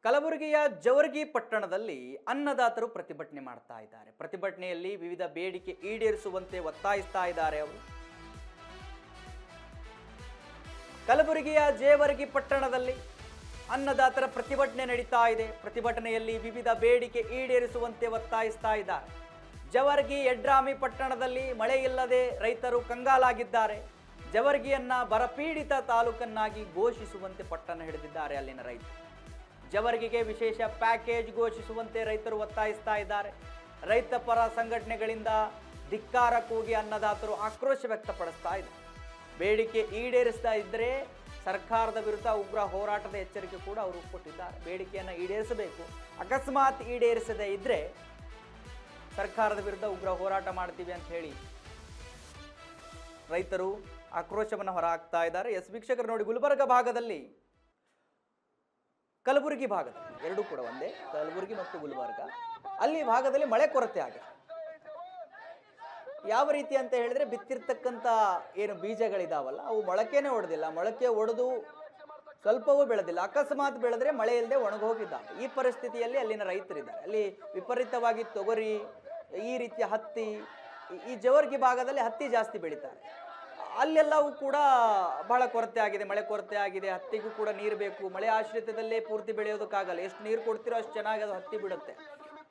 ಕಲಬುರಗಿಯ ಜವರ್ಗಿ ಪಟ್ಟಣದಲ್ಲಿ ಅನ್ನದಾತರು ಪ್ರತಿಭಟನೆ ಮಾಡ್ತಾ ಇದ್ದಾರೆ. ಪ್ರತಿಭಟನೆಯಲ್ಲಿ ವಿವಿಧ ಬೇಡಿಕೆ ಈಡೇರಿಸುವಂತೆ ಒತ್ತಾಯಿಸ್ತಾ ಇದ್ದಾರೆ ಅವರು. ಕಲಬುರಗಿಯ ಜೇವರ್ಗಿ ಪಟ್ಟಣದಲ್ಲಿ ಅನ್ನದಾತರ ಪ್ರತಿಭಟನೆ ನಡೀತಾ ಇದೆ. ಪ್ರತಿಭಟನೆಯಲ್ಲಿ ವಿವಿಧ ಬೇಡಿಕೆ ಈಡೇರಿಸುವಂತೆ ಒತ್ತಾಯಿಸ್ತಾ ಇದ್ದಾರೆ. ಜವರ್ಗಿ ಯಡ್ರಾಮಿ ಪಟ್ಟಣದಲ್ಲಿ ಮಳೆ ಇಲ್ಲದೆ ರೈತರು ಕಂಗಾಲಾಗಿದ್ದಾರೆ. ಜವರ್ಗಿಯನ್ನ ಬರಪೀಡಿತ ತಾಲೂಕನ್ನಾಗಿ ಘೋಷಿಸುವಂತೆ ಪಟ್ಟಣ ಹಿಡಿದಿದ್ದಾರೆ ಅಲ್ಲಿನ ರೈತರು. ಜವರ್ಗಿಗೆ ವಿಶೇಷ ಪ್ಯಾಕೇಜ್ ಘೋಷಿಸುವಂತೆ ರೈತರು ಒತ್ತಾಯಿಸ್ತಾ ಇದ್ದಾರೆ. ರೈತ ಪರ ಸಂಘಟನೆಗಳಿಂದ ಧಿಕ್ಕಾರ ಕೂಗಿ ಅನ್ನದಾತರು ಆಕ್ರೋಶ ವ್ಯಕ್ತಪಡಿಸ್ತಾ ಇದ್ದಾರೆ. ಬೇಡಿಕೆ ಈಡೇರಿಸ್ತಾ ಇದ್ದರೆ ಸರ್ಕಾರದ ವಿರುದ್ಧ ಉಗ್ರ ಹೋರಾಟದ ಎಚ್ಚರಿಕೆ ಕೂಡ ಅವರು ಕೊಟ್ಟಿದ್ದಾರೆ. ಬೇಡಿಕೆಯನ್ನು ಈಡೇರಿಸಬೇಕು, ಅಕಸ್ಮಾತ್ ಈಡೇರಿಸದೇ ಇದ್ದರೆ ಸರ್ಕಾರದ ವಿರುದ್ಧ ಉಗ್ರ ಹೋರಾಟ ಮಾಡ್ತೀವಿ ಅಂತ ಹೇಳಿ ರೈತರು ಆಕ್ರೋಶವನ್ನು ಹೊರಹಾಕ್ತಾ ಇದ್ದಾರೆ. ವೀಕ್ಷಕರು ನೋಡಿ, ಗುಲ್ಬರ್ಗ ಭಾಗದಲ್ಲಿ, ಕಲಬುರಗಿ ಭಾಗದಲ್ಲಿ ಎರಡೂ ಕೂಡ ಒಂದೇ, ಕಲಬುರಗಿ ಮತ್ತು ಗುಲ್ಬರ್ಗ, ಅಲ್ಲಿ ಭಾಗದಲ್ಲಿ ಮಳೆ ಕೊರತೆ ಆಗಿದೆ. ಯಾವ ರೀತಿ ಅಂತ ಹೇಳಿದ್ರೆ, ಬಿತ್ತಿರ್ತಕ್ಕಂಥ ಏನು ಬೀಜಗಳಿದಾವಲ್ಲ ಅವು ಮೊಳಕೆನೇ ಒಡೆದಿಲ್ಲ, ಮೊಳಕೆ ಒಡೆದು ಸ್ವಲ್ಪವೂ ಬೆಳೆದಿಲ್ಲ, ಅಕಸ್ಮಾತ್ ಬೆಳೆದ್ರೆ ಮಳೆ ಇಲ್ಲದೆ ಒಣಗೋಗಿದ್ದಾವೆ. ಈ ಪರಿಸ್ಥಿತಿಯಲ್ಲಿ ಅಲ್ಲಿನ ರೈತರಿದ್ದಾರೆ. ಅಲ್ಲಿ ವಿಪರೀತವಾಗಿ ತೊಗರಿ, ಈ ರೀತಿಯ ಹತ್ತಿ, ಈ ಜವರ್ಗಿ ಭಾಗದಲ್ಲಿ ಹತ್ತಿ ಜಾಸ್ತಿ ಬೆಳೀತಾರೆ. ಅಲ್ಲೆಲ್ಲವೂ ಕೂಡ ಬಹಳ ಕೊರತೆ ಆಗಿದೆ, ಮಳೆ ಕೊರತೆ ಆಗಿದೆ. ಹತ್ತಿಗೂ ಕೂಡ ನೀರು ಬೇಕು. ಮಳೆ ಆಶ್ರಿತದಲ್ಲೇ ಪೂರ್ತಿ ಬೆಳೆಯೋದಕ್ಕಾಗಲ್ಲ. ಎಷ್ಟು ನೀರು ಕೊಡ್ತೀರೋ ಅಷ್ಟು ಚೆನ್ನಾಗಿ ಅದು ಹತ್ತಿ ಬಿಡುತ್ತೆ.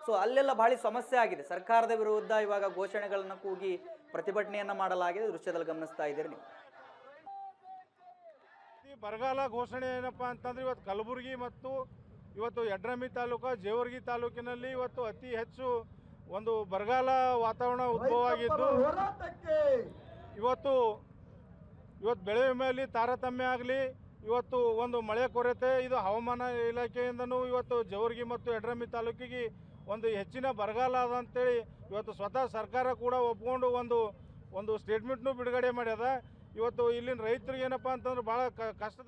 ಸೊ ಅಲ್ಲೆಲ್ಲ ಭಾಳ ಸಮಸ್ಯೆ ಆಗಿದೆ. ಸರ್ಕಾರದ ವಿರುದ್ಧ ಇವಾಗ ಘೋಷಣೆಗಳನ್ನು ಕೂಗಿ ಪ್ರತಿಭಟನೆಯನ್ನ ಮಾಡಲಾಗಿದೆ. ದೃಶ್ಯದಲ್ಲಿ ಗಮನಿಸ್ತಾ ಇದ್ದೀರಿ ನೀವು. ಬರಗಾಲ ಘೋಷಣೆ ಏನಪ್ಪಾ ಅಂತಂದ್ರೆ, ಇವತ್ತು ಕಲಬುರಗಿ ಮತ್ತು ಇವತ್ತು ಯಡ್ರಾಮಿ ತಾಲೂಕು, ಜೇವರ್ಗಿ ತಾಲೂಕಿನಲ್ಲಿ ಇವತ್ತು ಅತಿ ಹೆಚ್ಚು ಒಂದು ಬರಗಾಲ ವಾತಾವರಣ ಉದ್ಭವ ಆಗಿದ್ದು, ಇವತ್ತು ಬೆಳೆ ವಿಮೆಯಲ್ಲಿ ತಾರತಮ್ಯ ಆಗಲಿ, ಇವತ್ತು ಒಂದು ಮಳೆ ಕೊರತೆ, ಇದು ಹವಾಮಾನ ಇಲಾಖೆಯಿಂದನೂ ಇವತ್ತು ಜವರ್ಗಿ ಮತ್ತು ಯಡ್ರಾಮಿ ತಾಲೂಕಿಗೆ ಒಂದು ಹೆಚ್ಚಿನ ಬರಗಾಲ ಅದ ಅಂತೇಳಿ ಇವತ್ತು ಸ್ವತಃ ಸರ್ಕಾರ ಕೂಡ ಒಪ್ಕೊಂಡು ಒಂದು ಸ್ಟೇಟ್ಮೆಂಟ್ನು ಬಿಡುಗಡೆ ಮಾಡ್ಯದ. ಇವತ್ತು ಇಲ್ಲಿನ ರೈತರಿಗೆ ಏನಪ್ಪ ಅಂತಂದ್ರೆ ಭಾಳ ಕಷ್ಟದ